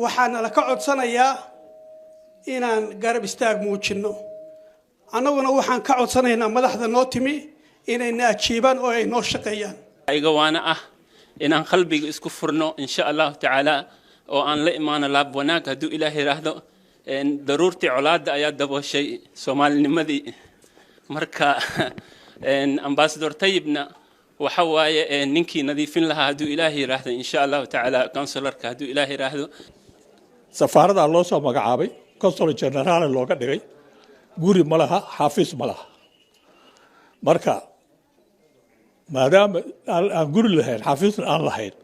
waxaana la ka codsanayaa inaan garab istaag muujino annaguna waxaan ka codsanaynaa madaxda noo timi inay na ajiibaan oo ay noo shaqeeyaan ayga waana inaan qalbiga isku furno insha Allah ta'ala oo aan la imaano laab wanaag haduu Ilaahay raahdo daruurtii colaada ayaa dabooshay Soomaalinimadii marka ambassador Tayyibna waxa waaye ninkii nadiifin lahaa haduu Ilaahay raahdo insha Allah ta'ala councilorka haduu Ilaahay raahdo safaarada loo soo magacaabay consul general looga dhigay guri malaha xafiis malaha marka maadaama aan guri lahayn xafiis aan lahayn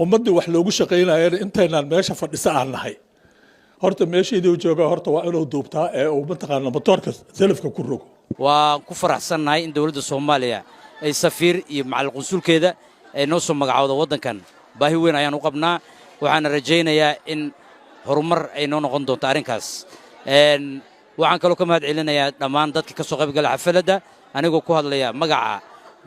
ummadii wax loogu shaqeynayay intaynaan meesha fadhisa aan nahay horta meesheedii uu jooga horta waa inuu duubtaa ee uu mataqaana motorka salafka ku rogo waa ku faraxsanahay in dawladda Soomaaliya ay safiir iyo macallin qunsulkeeda ay noo soo magacawdo wadankan baahi weyn ayaan u qabnaa waxaan rajaynayaa in horumar ay noo noqon doonto arrinkaas waxaan kaloo ka mahad celinayaa dhammaan dadka ka soo qayb galay xafladda anigoo ku hadlaya magaca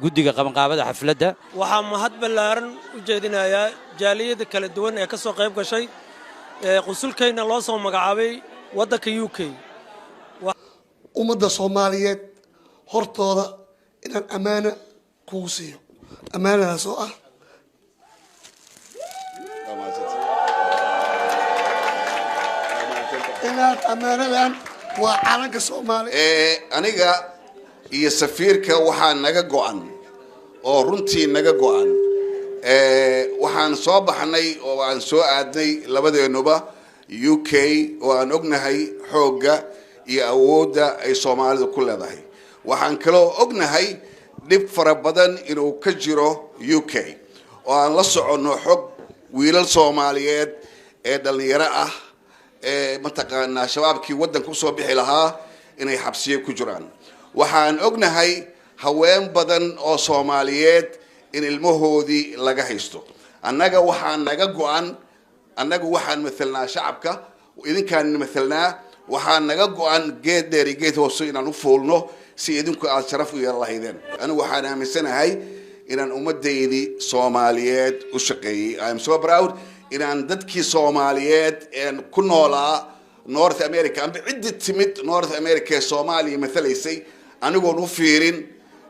guddiga qabanqaabada xafladda waxaan mahad ballaaran u jeedinayaa jaaliyada kala duwan ee ka soo qayb gashay qunsulkayna loo soo magacaabay waddanka UK ummadda Soomaaliyeed hortooda inaan amaana kugu siiyo amaanadaas oo ah inaan amaanadan waa calanka Soomaaliya aniga iyo safiirka waxaa naga go'an oo runtii naga go'an waxaan soo baxnay oo aan soo aadnay labadeenuba UK oo aan ognahay xoogga iyo awoodda ay Soomaalidu ku leedahay waxaan kaloo ognahay dib fara badan inuu ka jiro UK oo aan la socono xog wiilal Soomaaliyeed ee dhalinyaro ah mataqaana shabaabkii wadanka soo bixi lahaa inay xabsiye ku jiraan waxaan ognahay haween badan oo Soomaaliyeed in ilmahoodii laga haysto annaga waxaan naga go'an annagu waxaan mathalnaa shacabka idinkaan mathalnaa waxaan naga go'an geed dheer iyo geed hoose inaan u foolno si idinku aad sharaf u yeelan lahaydeen anigu waxaan aaminsanahay inaan ummadeydii Soomaaliyeed u shaqeeyay I am so proud inaan dadkii Soomaaliyeed ku noolaa North America amba cid timid North America Soomaaliya mathalaysay anigoon u fiirin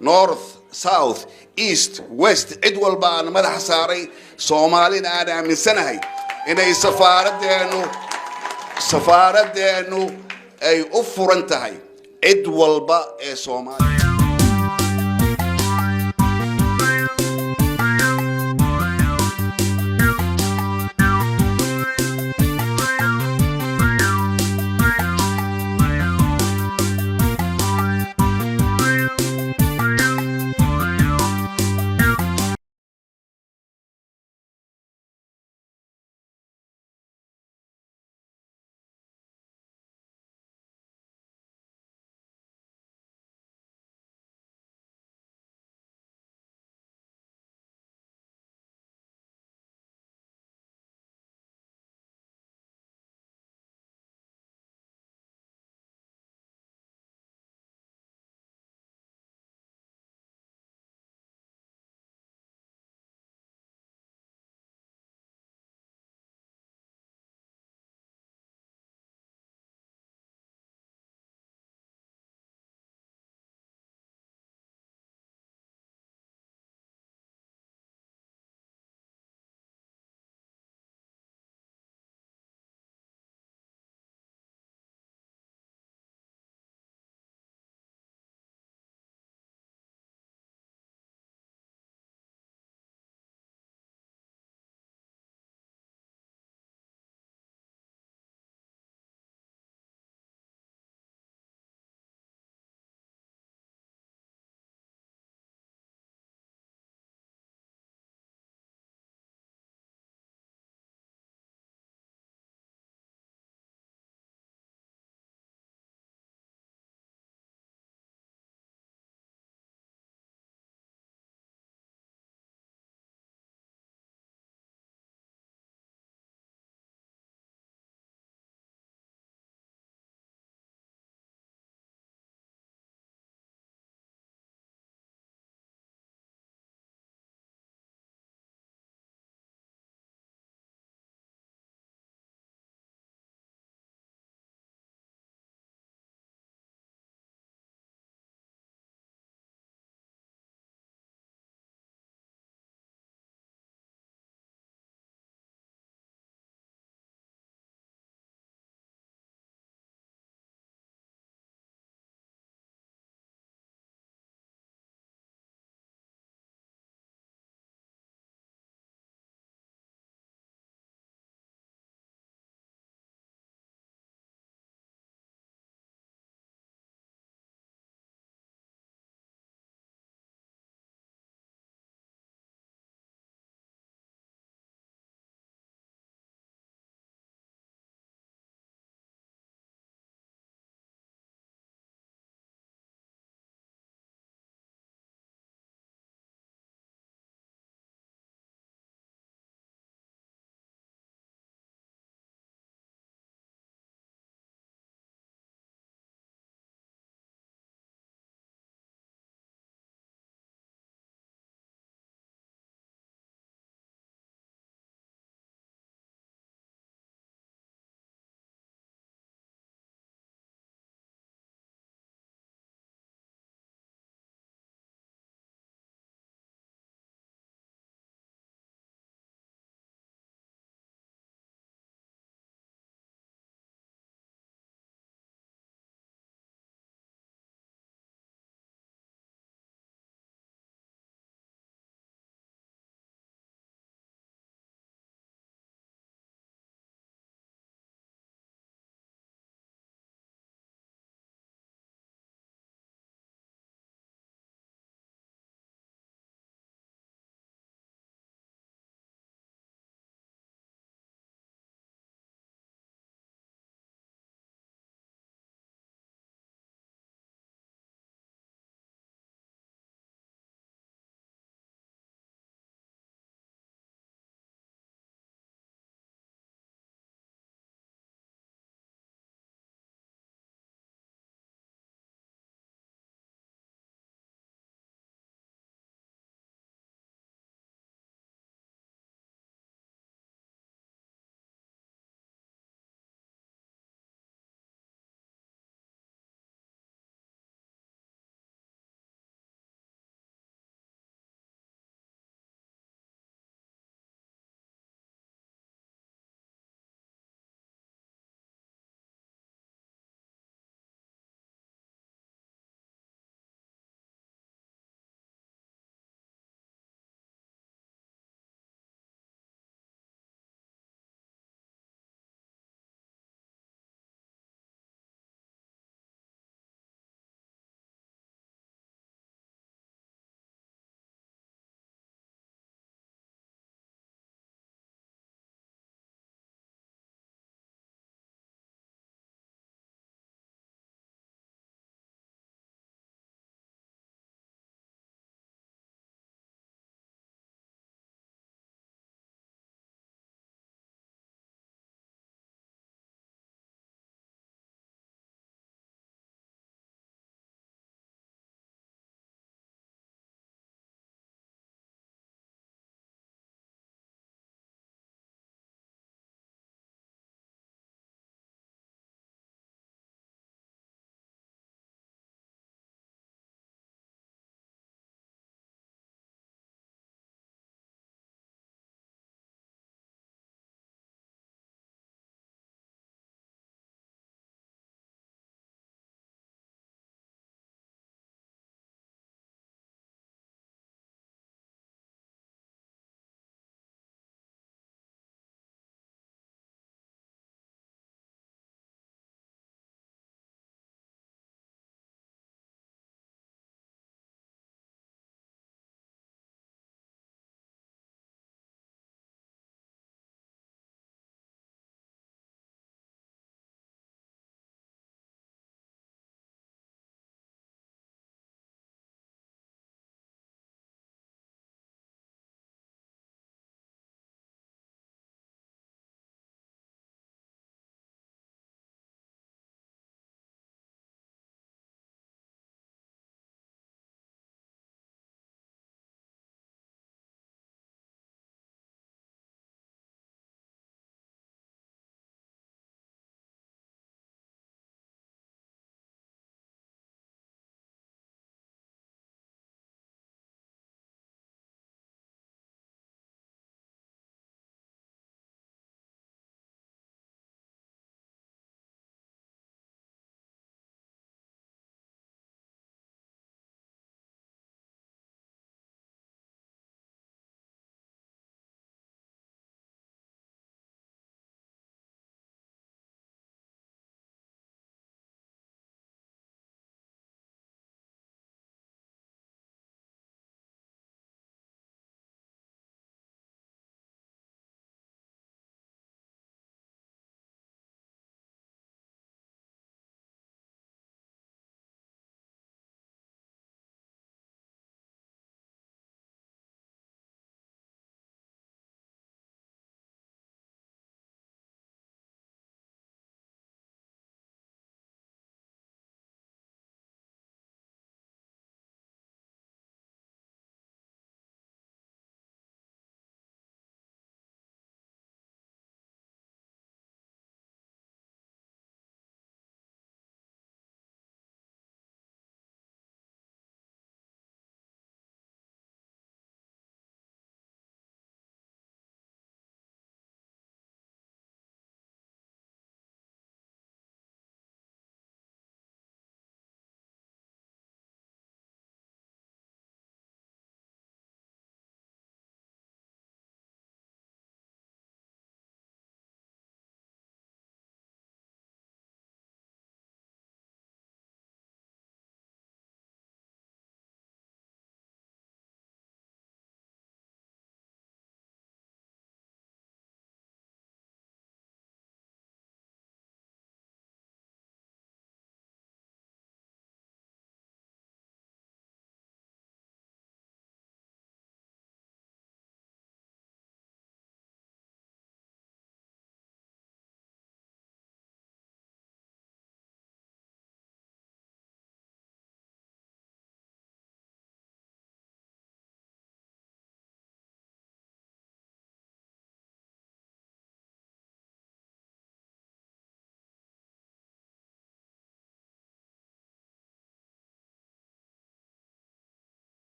North South East West cid walba aan madax saaray Soomaalina aan aaminsanahay inay safaaradeenu ay u furan tahay cid walba ee Soomaaliya